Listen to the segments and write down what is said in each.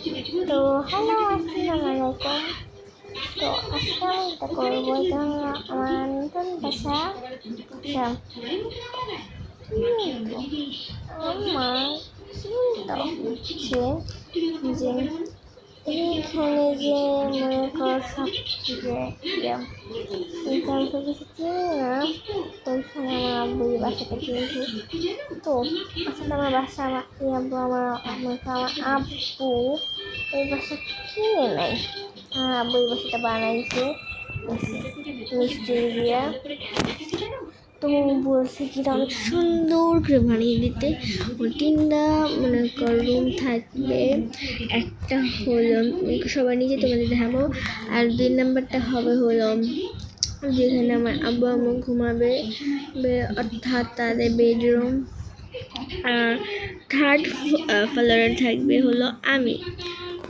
তো হ্যালো, আসসালামু আলাইকুম। তো আজকে আমি এটা করবো, এটা হলো আমার নতুন বাসা। আমার চিন্তা হচ্ছে যে এইখানে যে মনে কর সব কিছু যে এইখানে তো কিছু চিনি না, তো ওইখানে আমার আব্বু এই বাসাটা কিনেছি। তো আসলে আমার বাসা আমার এই আব্বু আমার আব্বু এই বাসা কিনে নাই, আমার আব্বু এই বাসাটা বানাইছে মিষ্টি দিয়া। তো বলছে কি অনেক সুন্দর করে বানিয়ে দিতে। ওই তিনটা মনে কর রুম থাকবে, একটা হলো সবার নিচে তোমাদের দেখাবো, আর 2 নাম্বারটা হবে হলো যেখানে আমার আব্বু আম্মু ঘুমাবে, অর্থাৎ তাদের বেডরুম। আর 3rd ফ্লোরে থাকবে হলো আমি।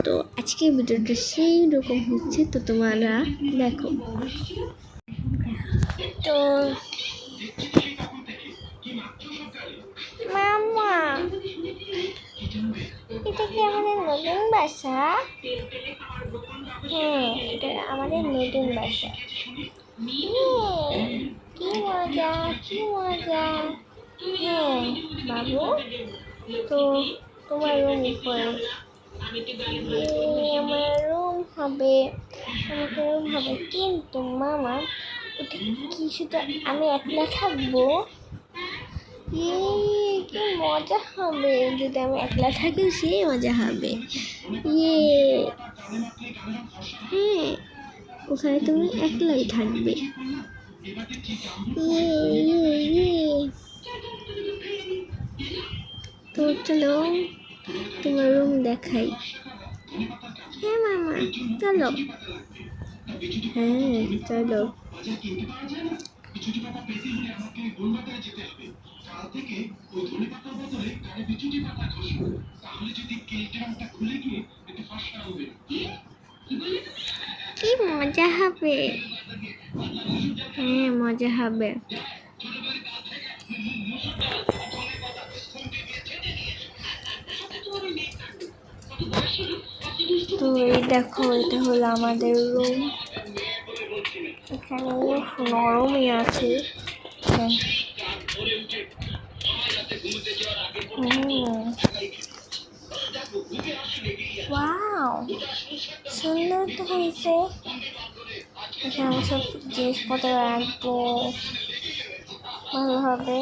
তো আজকে ভিডিওটা সেই রকম হচ্ছে, তো তোমরা দেখো। তো মামা, এটা কি আমাদের নতুন বাসা? হ্যাঁ, এটা আমাদের নতুন বাসা। কি মজা, কি মজা। হ্যাঁ বাবু, তো তোমার রুম উপরে আমার রুম হবে, আমাকে রুম হবে, কিন্তু মামা ওটা কি শুধু আমি একলা থাকবো? কি মজা হবে যদি আমি একলা থাকি, সেই মজা হবে। হ্যাঁ, ওখানে তুমি একলাই থাকবে। তো চলো তোমার রুম দেখাই। হ্যাঁ মামা, চলো। হ্যাঁ চলো। কি মজা হবে। হ্যাঁ মজা হবে। তো এই দেখো, এটা হলো আমাদের রুম। এখানে নরমই আছে। ওয়াও, সুন্দর তো হয়েছে। এখানে আমি সব জিনিসপত্র রাখবো, ভালো হবে।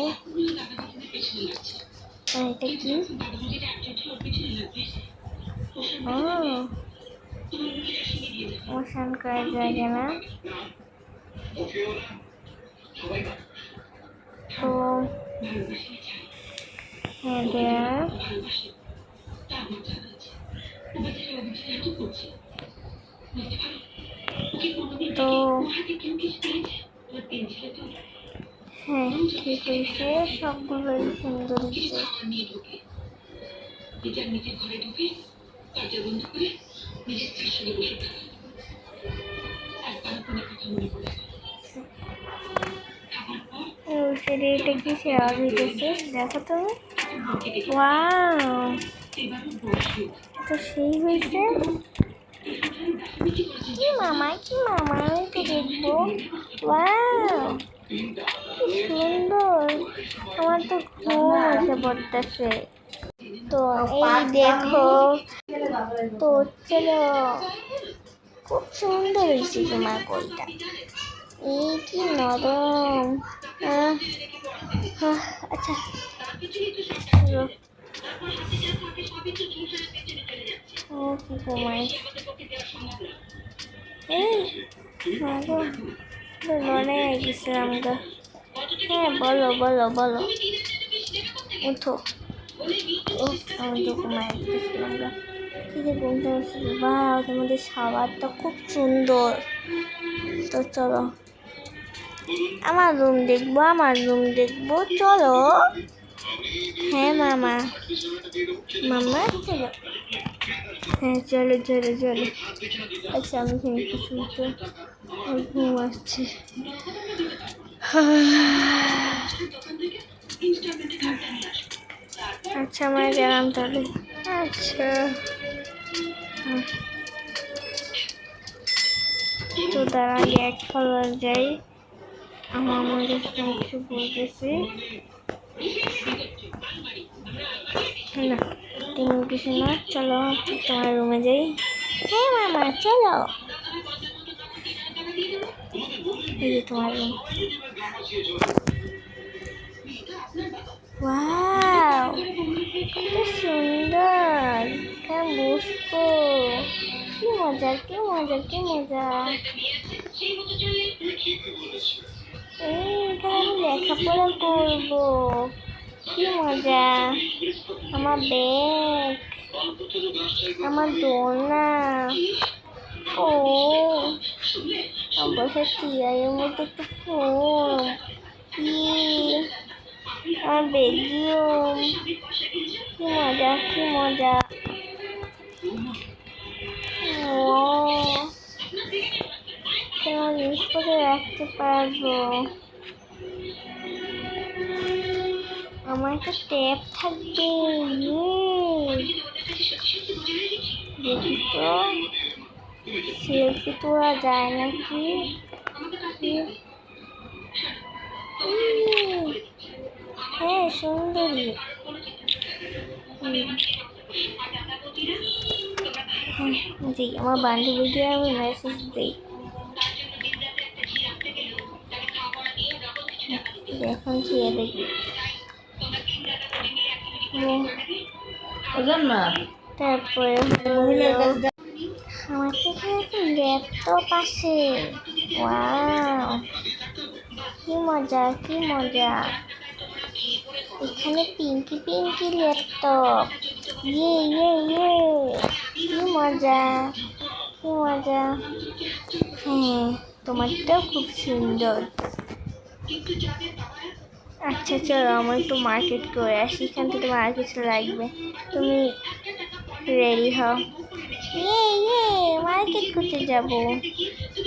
এটা কি? স্নান করার জায়গা না? তো হ্যাঁ, তো হ্যাঁ ঠিক হয়েছে, সবগুলোই সুন্দর হয়েছে। এটা কি শেয়ার হইতেছে, দেখো তুমি। ওয়াও, তো সেই হয়েছে। কি মামা, কি মামা, আমি তো দেখবো। ওয়াও, কি সুন্দর। আমার তো ঘুম এসে পড়তেছে। তো এই দেখো, তো চলো, খুব সুন্দর হয়েছে তোমার বইটা। এই কি নরম। আচ্ছা ও কি ঘুমাই। মনে গেছিলাম গা। হ্যাঁ বলো বলো বলো, উঠো। আমি তো ঘুমাই গেছিলাম গা। কি যে ঘুমটা আসছিল। বা তোমাদের খাবারটা খুব সুন্দর। তো চলো আমার রুম দেখবো, আমার রুম দেখবো, চলো। হ্যাঁ মামা, মামা চলো। হ্যাঁ চলো চলো চলো। আচ্ছা আমি এখানে কিছু তো ঘুম আসছে। আচ্ছা আমরা গেলাম তাহলে। আচ্ছা। তো তার আগে এক ফলোয়ার যাই, আমার মধ্যে কিছু বলতেছি না, তুমি কিছু না, চলো তোমার রুমে যাই। হ্যাঁ মামা চলো, এই যে তোমার রুম। ওয়াও কত সুন্দর, এখানে বসবো, কি মজা কি মজা কি মজা। এখানে আমি লেখাপড়া করবো, কি মজা। আমার ব্যাগ, আমার দোলনা, ও বসে টিয়ারের মধ্যে একটু ফোন, আমার বেডরুম, কি মজা কি মজা। ও তোমার জিনিসপত্র রাখতে পারবো, আমার একটা ট্যাব থাকবে। দেখি তো সেলফি তোলা যায় নাকি। হ্যাঁ সুন্দরী। জি আমার বান্ধবীকে আমি মেসেজ দিই, এখন খেয়ে দেখি। তারপরে আমার তো এখানে ল্যাপটপ আছে। ওয়াও কি মজা কি মজা, এখানে পিঙ্কি পিঙ্কি ল্যাপটপ, ইয়ে ইয়ে ইয়ে, কি মজা কি মজা। হ্যাঁ তোমারটাও খুব সুন্দর। আচ্ছা চলো আমার একটু মার্কেট করে আসি, এখান থেকে তোমার আর কিছু লাগবে, তুমি রেডি হও। ইয়ে ইয়ে মার্কেট করতে যাব।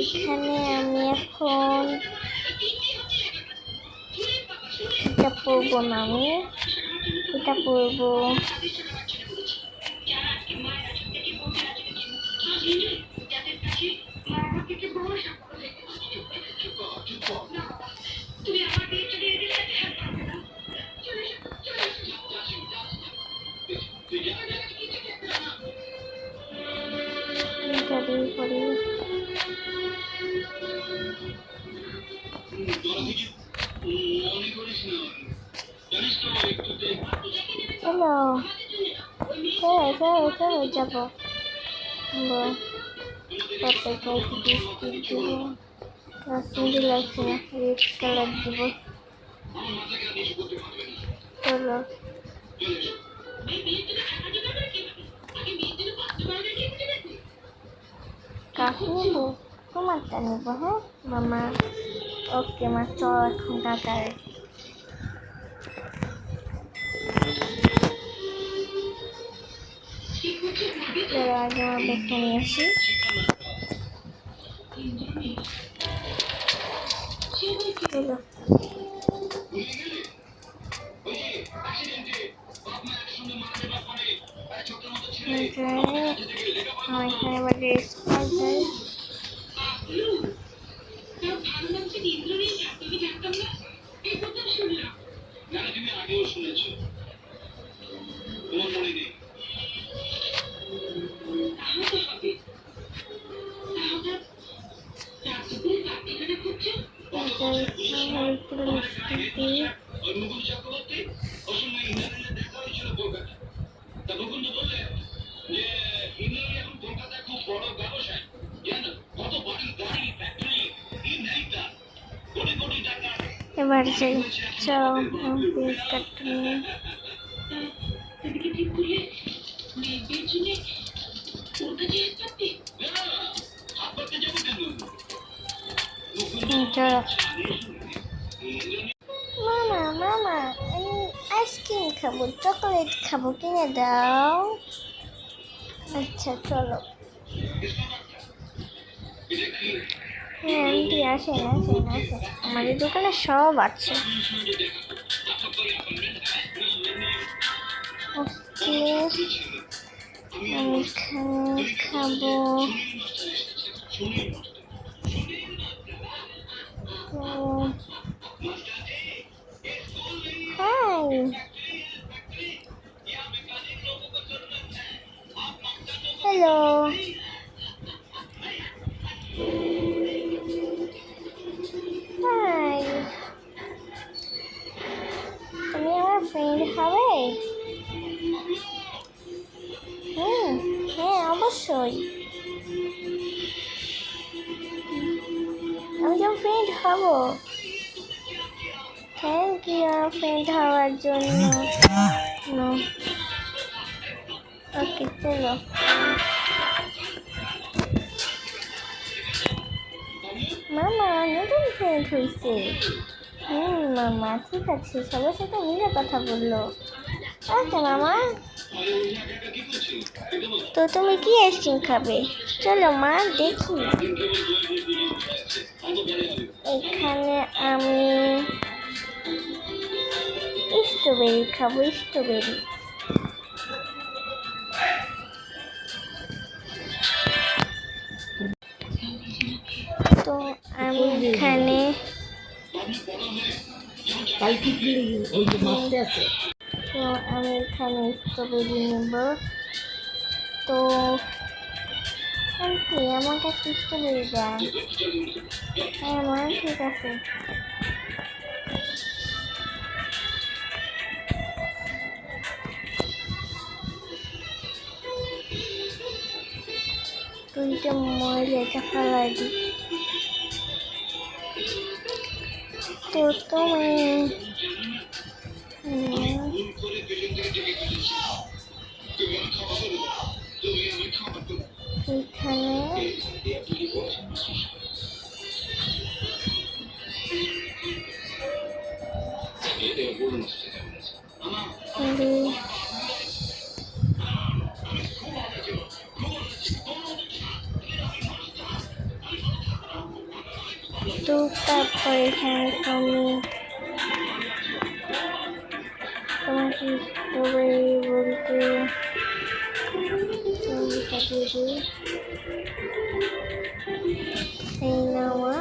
এখানে আমি এখন এটা পরবো না, আমি এটা পরবো। চলো চলো চলো চলো যাবো, বিস্কিট দেবো, সুন্দর লাগছে না, রেড কালার দেবো। চলো কাকু নেবো, তোমারটা নেবো। হ্যাঁ মামা, ওকে মা চল এখন টাটা। আগে আমার ব্যাগটা নিয়ে আসি। চলো আমার এখানে আবার ড্রেস পাওয়া যায়। এবার যাই, চল কাটটা নিয়ে। মামা মামা আমি আইসক্রিম খাবো, চকলেট খাবো, কিনে দাও। আচ্ছা চলো। হ্যাঁ আন্টি আসেন আসেন আসেন, আমাদের দোকানে সব আছে। ওকে আমি এখানে খাবো। High, hello. হাই, তুমি আমার ফ্রেন্ড হবে? হ্যাঁ অবশ্যই, আমি তোমার ফ্রেন্ড হব। থ্যাংক ইউ আমার ফ্রেন্ড হওয়ার জন্য। ওকে চলো। মামা নতুন ফ্রেন্ড হয়েছে। মামা ঠিক আছে, সবার সাথে মিলে কথা বললো। ওকে মামা, তো তুমি কি আইসক্রিম খাবে? চলো মা দেখি। এখানে আমি স্ট্রবেরি খাবো, স্ট্রবেরি। তো আমি এখানে স্ট্রবেরি নেব। তো আন্টি আমাকে একটা স্ট্রবেরি দেন। হ্যাঁ মা ঠিক আছে। তুইটা ময়লাটা ফেলাই দি। তো তুমি এখানে তো তারপর এখানে তোমাকে স্ট্রবেরি বলতে এই নেওয়া।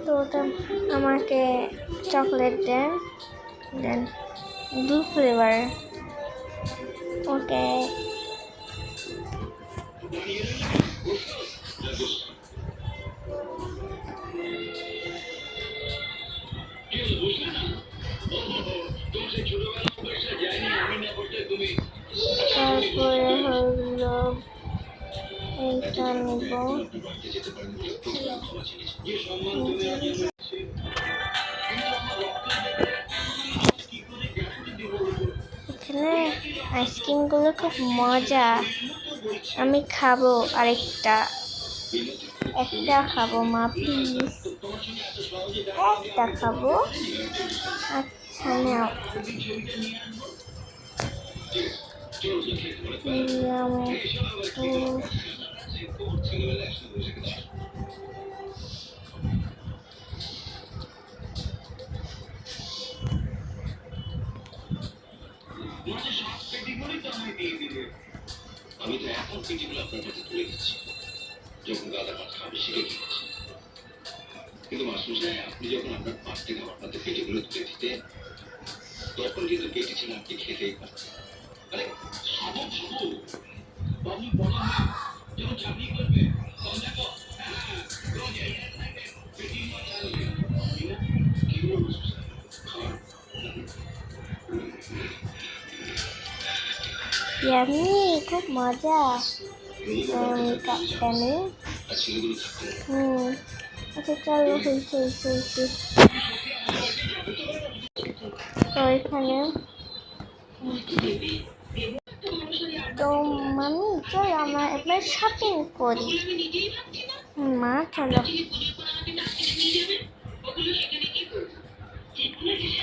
তো আমাকে চকলেট দেন, দেন 2 ফ্লেভার। ওকে তারপরে হলো এইটা নেব। এখানে আইসক্রিমগুলো খুব মজা, আমি খাবো আরেকটা। একটা খাবো মা প্লিজ, একটা খাবো। আচ্ছা নাও। আমি তো এখন পেটিগুলো আপনার কাছে তুলে দিচ্ছি, যখন দাদা ভাত খাবে শিখে গিয়েছি। কিন্তু মাস্টারমশাই, আপনি যখন আপনার পাশ থেকে আপনাদের পেটিগুলো তুলে দিতে, তখন কিন্তু পেটি ছিল আপনি খেতেই পারতেন। আরে খাবো খাবো, বাবু বড় হয় যখন চাকরি করবে তখন দেখো পেটি মজা হবে। কি বলবো মাস্টারমশাই, খাবার ইয়ামি খুব মজা। কাপটা নেই। আচ্ছা চলো, হয়েছে। তো এখানে তো মামি চলো আমরা এবার শপিং করি। মা চলো,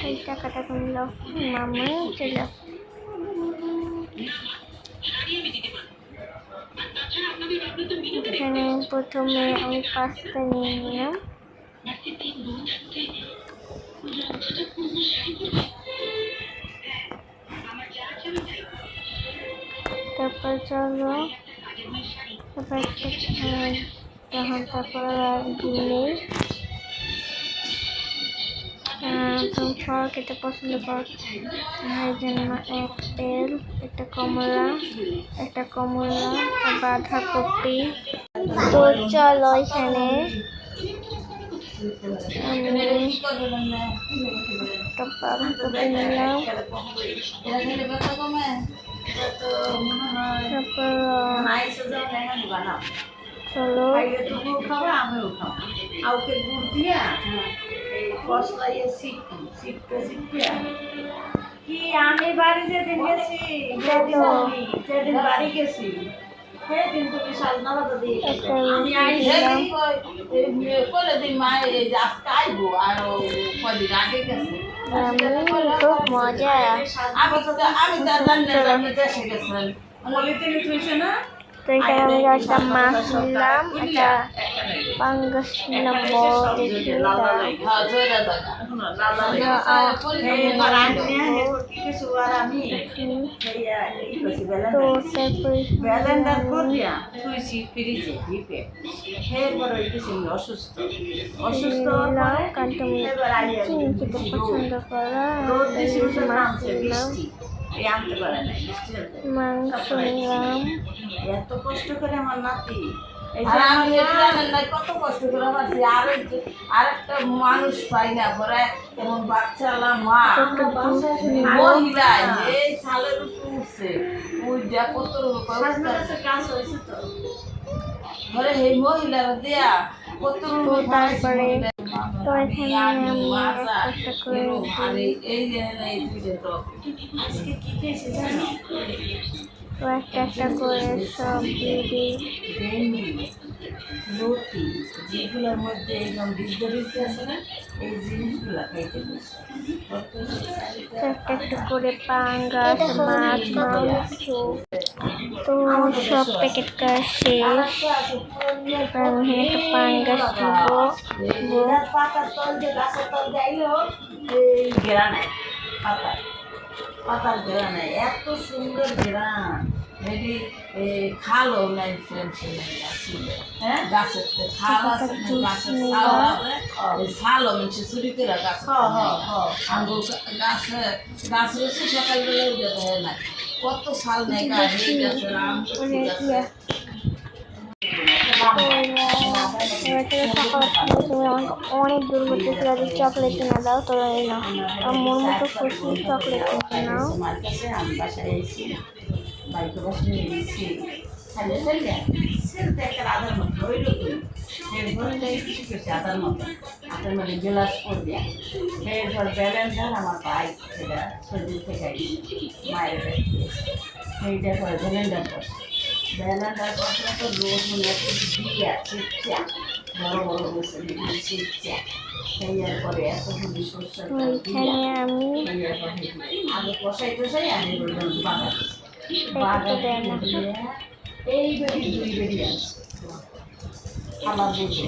এই টাকাটা কমলো। মামা চলো। এখানে প্রথমে আমি পাস্তা নিয়ে নিলাম। তারপর চলো তারপর আর ডিম নেই। তুমি ফল খেতে পছন্দ করো, এই জন্য আপেল, একটা কমলা, বাঁধাকপি। তো চলো এখানে আমি একটা বাঁধাকপি নিলাম, তারপর চলো কি আমি বাড়ি যেদিন গেছি সেদিন বাড়ি গেছি সেদিন তুমি সাজনাবাদা দিয়ে আমি করে দিন মা আজকে আইবো আর কদিন আগে গেছে খুব মজা। আমি তার জানি দেশে গেছেন মলিতে তুইছে না। তো এখানে আমি একটা মাছ নিলাম, একটা পাঙ্গাস নিলাম বড় দেখি। অসুস্থ চিনি খেতে পছন্দ করা, আনতে পারে না মাংস নিলাম। এত কষ্ট করে আমার নাতি কত কষ্ট করে পারছি আর একটা মানুষ পাই না পরে এমন বাচ্চালা মা মহিলা এই সালের উঠছে ওইটা কত কাজ হয়েছে তো ঘরে এই মহিলারা দেয়া কত তারপরে তো এখানে আমি একটা করে আজকে কি খেয়েছে জানো তো একটা করে সব দিয়ে দিই। রুটি যেগুলোর মধ্যে একদম ভিজতে আছে না এই জিনিসগুলো খাইতে একটা করে পাঙ্গাস মাছ মাংস। তো সব প্যাকেট করা শেষ। আমি একটা পাঙ্গাস নেবো। পাতার তল যে গাছের তল যাইলো এই ঘেরা নাই পাতার ঘেরা নাই এত সুন্দর ঘেরা এটি খালও নাই হ্যাঁ গাছের খাল আছে গাছের ছালও মিশে চুরি করে গাছ আঙ্গুল গাছে গাছ রয়েছে সকালবেলা উঠে দেয় না কত ছাল নেই গাছের তুমি আমাকে অনেক দূর করতেছিল যে চকলেট কিনে দাও, তো এই নাও মন মতো খুশি চকলেট কিনে নাও। আমি বাসায় এসেছি বাইকে বসে নিয়ে গেছি আধার মতো রইল কিছু করছে আধার মতো হাতের মধ্যে গ্লাস করবে এরপর ব্যালেন্সার আমার ভাই সেটা শরীর থেকে মায়ের সেইটা করে ব্যালেন্ডার করছে ব্যালেন্ডার করছে তো রোজ মনে একটা দিয়ে চিপচা বড় বড় বসে চিপচা সেইয়ার পরে এত সুন্দর সরষে আগে কষাই টসাই আমি বললাম বাগান এই বেরি দুই বেরি আছে আমার বুঝে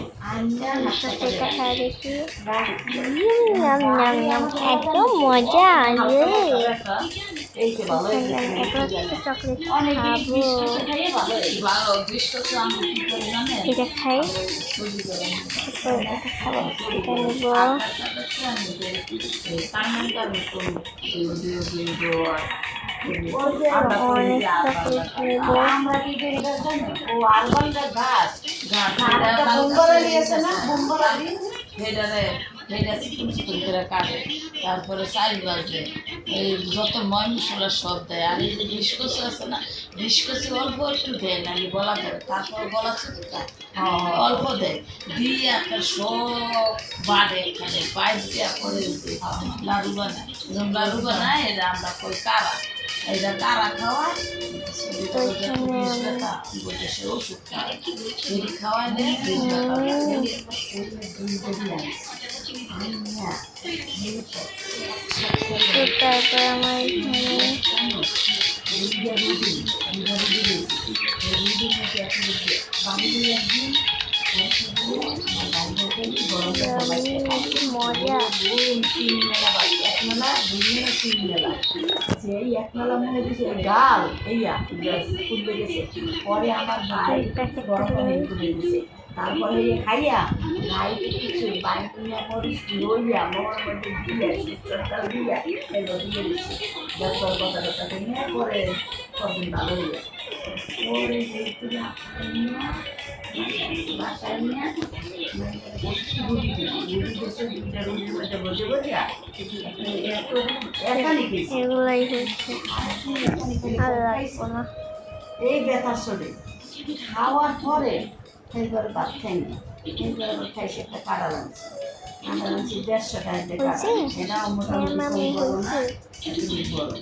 একদম মজা। এইটা ভালো চকলেট এটা খাই, আমরা কি করি ও আলবানটা গাছ তারপরে চাল বাজে এই যত ময় মশলা সব দেয় আর এই যে বিস্কুট আছে না বিস্কুট অল্প একটু দেয় না গলা ধরে তারপর গলা চুপকায় অল্প দেয় দিয়ে একটা সব বাড়ে এখানে পাইপ দেওয়া করে লাড়ু বানায় যেমন লাড়ু বানায় এটা আমরা কই কারা এটা কারা খাওয়ায় সে ওষুধ খাওয়ায় যদি খাওয়ায় দেয় তারপর আমার মজা এক মেলা দুই মেলা তিন মেলা সেই এক মেলা মনে দিছে গাল এইয়া খুলবে গেছে পরে আমার ভাই গরম পানি তুলে দিছে তারপরে খাইয়া ভাই কিছু বাইক নিয়ে করিস লইয়া মোর মধ্যে দিয়ে সুতরাং দিয়া এলো দিয়ে দিচ্ছে ডাক্তার কথা নিয়ে পরে কদিন ভালো হয়ে গেছে পরে যেহেতু বাসায় নিয়ে রুটি দিয়েছে দুইটা রুটির মধ্যে বসে বসে একা লিখেছি এগুলাই হচ্ছে আর লাগবো না। এই ব্যথার শরীর খাওয়ার পরে এবার ভাত খাইনি এবার খাইছে একটা কাটা লাগছে কাটা লাগছে 150 টাকা দিয়ে কাটা এটাও মোটামুটি কম বড় না বড়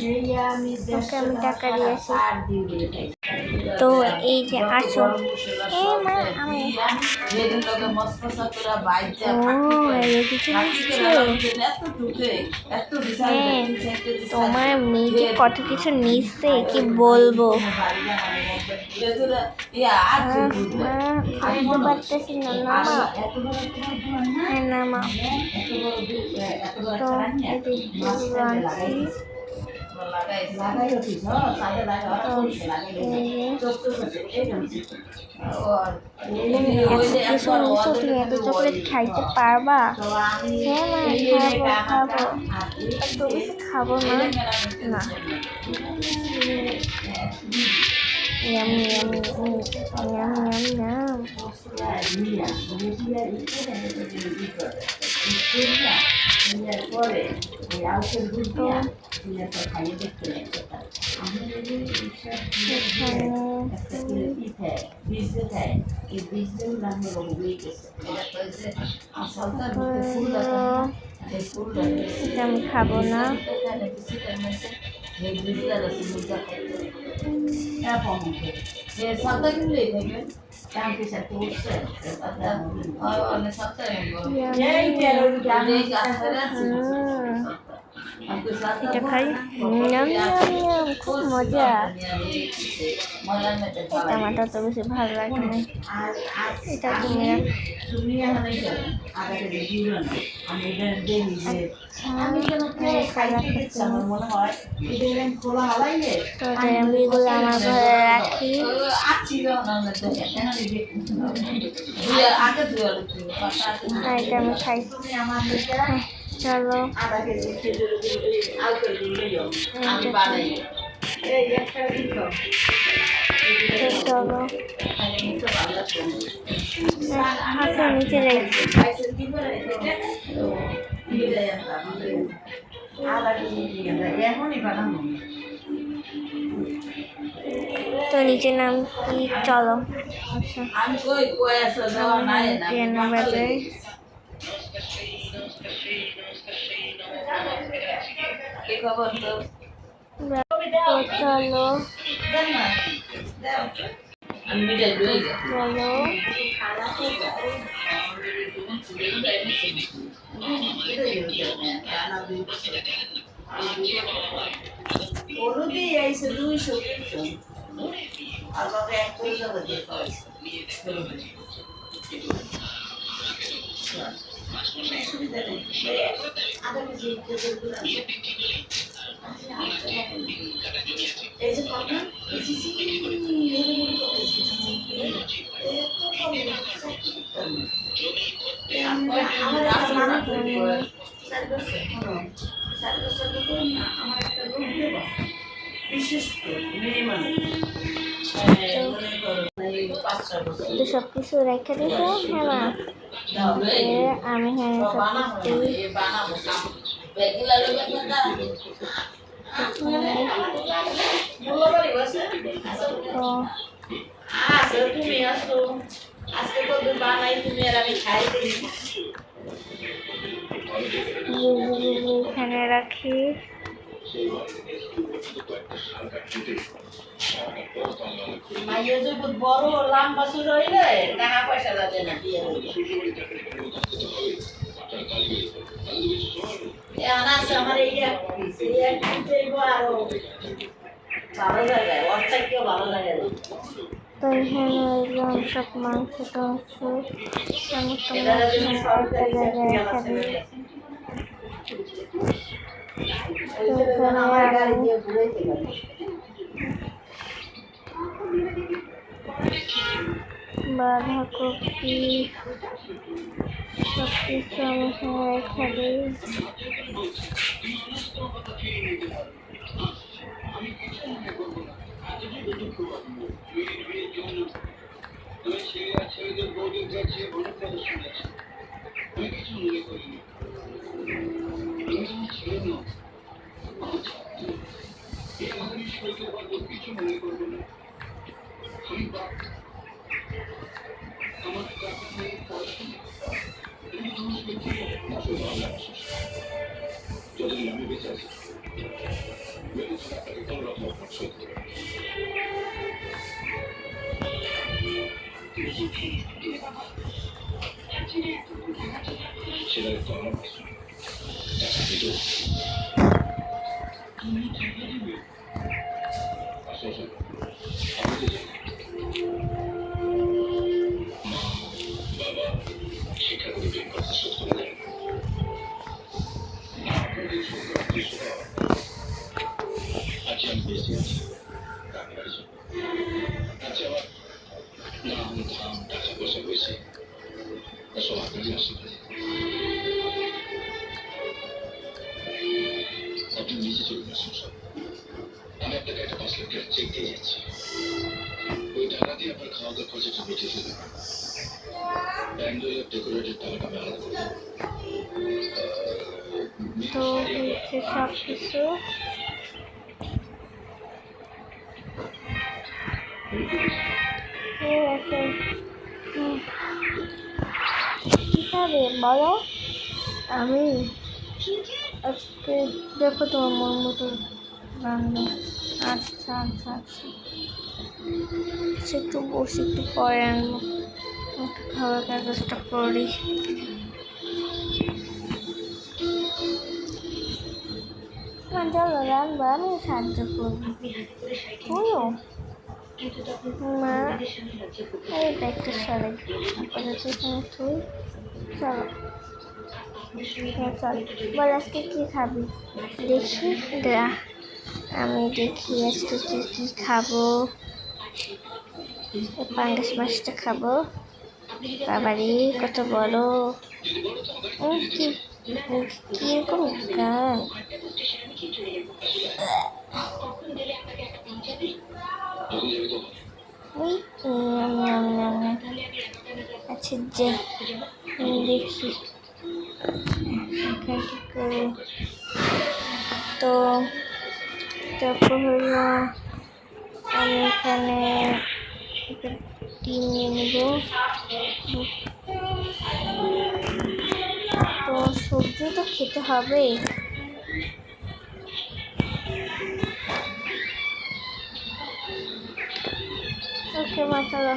এই আমি 150 টাকা দিয়ে আর দিয়ে খাইছি তো এই যে আসো এই মা আমি যেদিন লোকে মস্ত সাতরা বাইতে কিছু তোমার মেয়ে যে কত কিছু নিচ্ছে কি বলবো খাইতে পারতেছি না নামা হ্যাঁ নামা তো লাগাই উঠিস সাথে তুমি এত চকলেট খাইতে পারবা? হ্যাঁ মা খাবো এত বেশি খাবো না না Yummy, yummy, yum, yum, yum. এটা আমি খাবো না এটা খাই খুব মজা আমার তো বেশি ভালো লাগে না এটা তুমি আমি এগুলো আমার ঘরে রাখি এটা আমি খাই চলো চলো হাতে নিচে যাই তো নিচে নাম কি চলো আচ্ছা বাজে চলো হলুদি আইসে 200 আর বাবা এক করে যাবে দিয়ে অসুবিধা নেই আধা কেজি এই যে পাবনা আমার একটা রুম দেবো বিশেষ মিনিমাম তো সব কিছু রেখে দিছো হ্যাঁ মা আমি হ্যাঁ তুমি আসো আজকে তো বানাই তুমি আর আমি খাই এখানে রাখি মাইয়া যদি বড় লম্বা শুরু হইলে টাকা পয়সা লাগে না বিয়ে হইলে আমার এই আরো ভালো জায়গায় ওর থেকেও ভালো জায়গায় তো এখানে এলাম সব মাংস টাংস সমস্ত জায়গায় রেখে দিই আমার গাড়ি দিয়ে ঘুরাইতে গেল। বাঁধাকপি সব কিছু আমি এখানে খাবি। ছেলেদের বউদের কাছে অনেক কথা শুনেছি, আমি কিছু মনে করিনি। তুমি তোমার ছেলে নও, আমার ছাত্র। এই আমি সইতে পারবো, কিছু মনে করবো না। আমি বাপ, আমার টাকা নেই, পয়সা নেই। তুমি তোমার সত্যি যতদিন আমি বেঁচে আছি ভেবেছি আপনাকে কোনো রকম অপরাধ সইতে হবে। সেটা তো আমার টাকা দিত। আসলে আমি তো জানি মা বাবা শিক্ষাগুলো দিন কথা শোধ করে দেন। আপনাদের সরকার কৃষক আজকে আমি বেঁচে আছি আপনার জন্য। আজকে আমার নাম ধাম টাকা পয়সা হয়েছে, সব আপনাদের আশীর্বাদে। আপনি নিচে চলুন সংসার, আমি আপনাকে একটা 5 লাখ টাকার চেক দিয়ে যাচ্ছি। ওই টাকা দিয়ে আপনার খাওয়া দাওয়ার খরচাটা মিটিয়ে ফেলবেন। প্যান্ডেলের ডেকোরেটের টাকাটা আমি আলাদা করে দেবো। তো হচ্ছে সব কিছু ঠিক আছে। কি খাবে বলো? আমি আজকে দেখো তোমার মন মতো রান্না। আচ্ছা আচ্ছা আচ্ছা, একটু বসে একটু পরে আনবো, একটু খাবার কাগজটা করি। চলো রান্না, আমি সাহায্য করবো। শুনো মা, এই ব্যাগটা সরে আপাতত এখানে তুই। চলো চল, বল আজকে কি খাবি দেখি। আমি দেখি আজকে কি খাবো। পাঙ্গাস মাছটা খাবো। বাবারে কত বড়! কি কিরকম গান! আচ্ছা যে দেখি কি করে। তো তারপর হলো আমি এখানে ডিম নিয়ে নেব। তো সবজি তো খেতে হবে। ওকে মা চলো।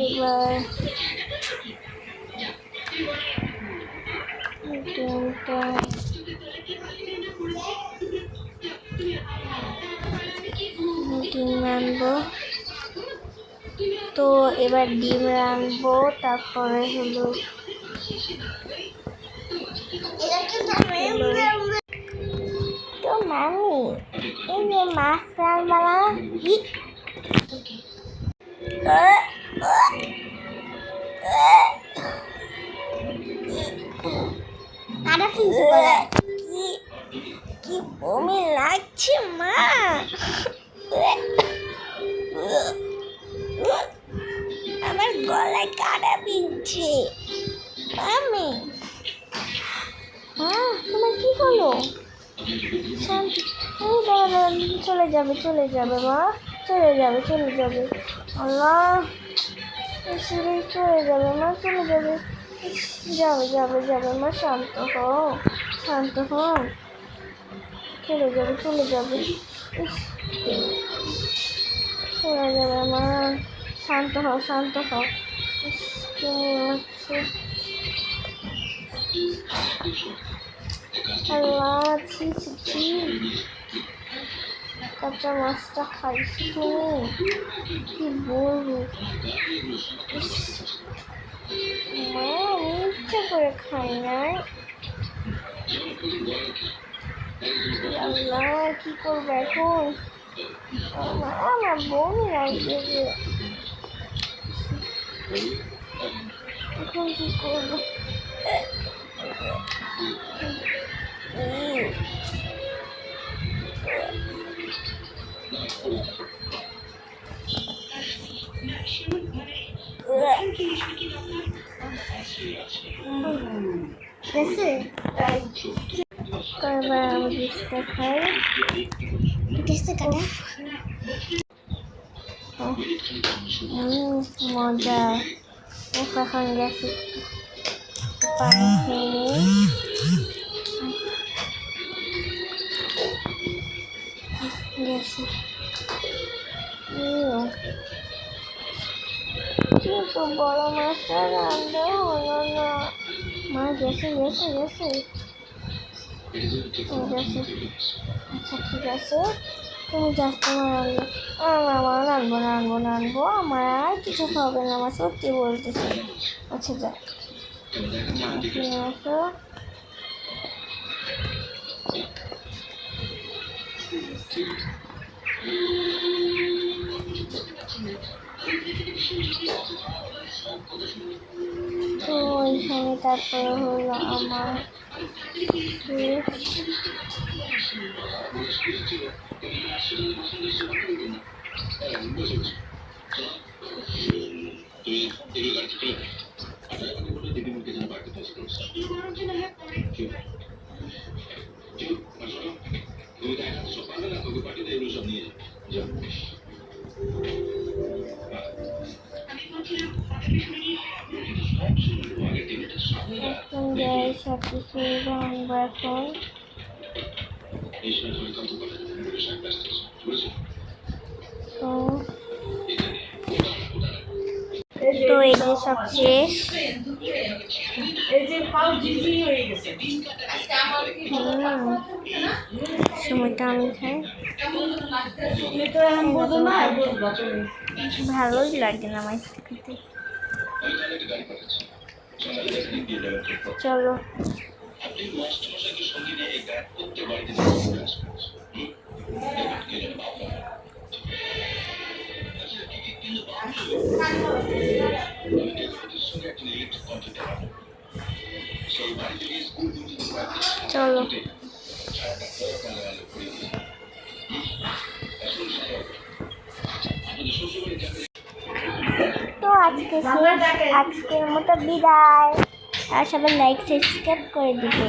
এবার ডিমটা ডিম রানবো। তো এবার ডিম রানবো, তারপরে হলো তো মামি এই যে মাছ রানবালা কি বমি লাগছে মা। আমার গলায় কাটা বিঁধছে। মামি তোমার কি হলো? শান্তি, চলে যাবে মা, চলে যাবে আল্লাহ, চলে যাবে মা, চলে যাবে মা, শান্ত হও চলে যাবে মা, শান্ত হও, শান্ত হও। ইস, কি হচ্ছে? আল্লাহ, ছি ছি ছি, কাঁচা মাছটা খাইছি তুমি, কি বলবো। ইস, মা, আমি ইচ্ছা করে খাই নাই। আল্লাহ, কি করবো এখন? আমার বোন লাগবে যে, এখন কি করবো? গেছে, কয়বার আমি বিস্কুটটা খাই। গেছে কাটা। মজা। এখন গেছে, পানি খেয়ে গেছে। কিন্তু বড় মাছটা রান্না হলো না। মা গেছে গেছে গেছে গেছে। আচ্ছা ঠিক আছে, তুমি যাস, তোমার রান্না। আমার রানবো না, রানবো না, রানবো। আমার আর কিছু খাবে না, আমার সত্যি বলতেছি। আচ্ছা যা, ফিরে আসো। তো ওইখানে তারপরে হলো আমার এখন যাই সব কিছু ভাঙবো এখন। তো তো এই যে সব শেষ। সময়টা আমি খাই, ভালোই লাগে না আমার খেতে। চলো, চলো। তো আজকে শেষ, আজকের মতো বিদায়। আর সবাই লাইক সাবস্ক্রাইব করে দিবে।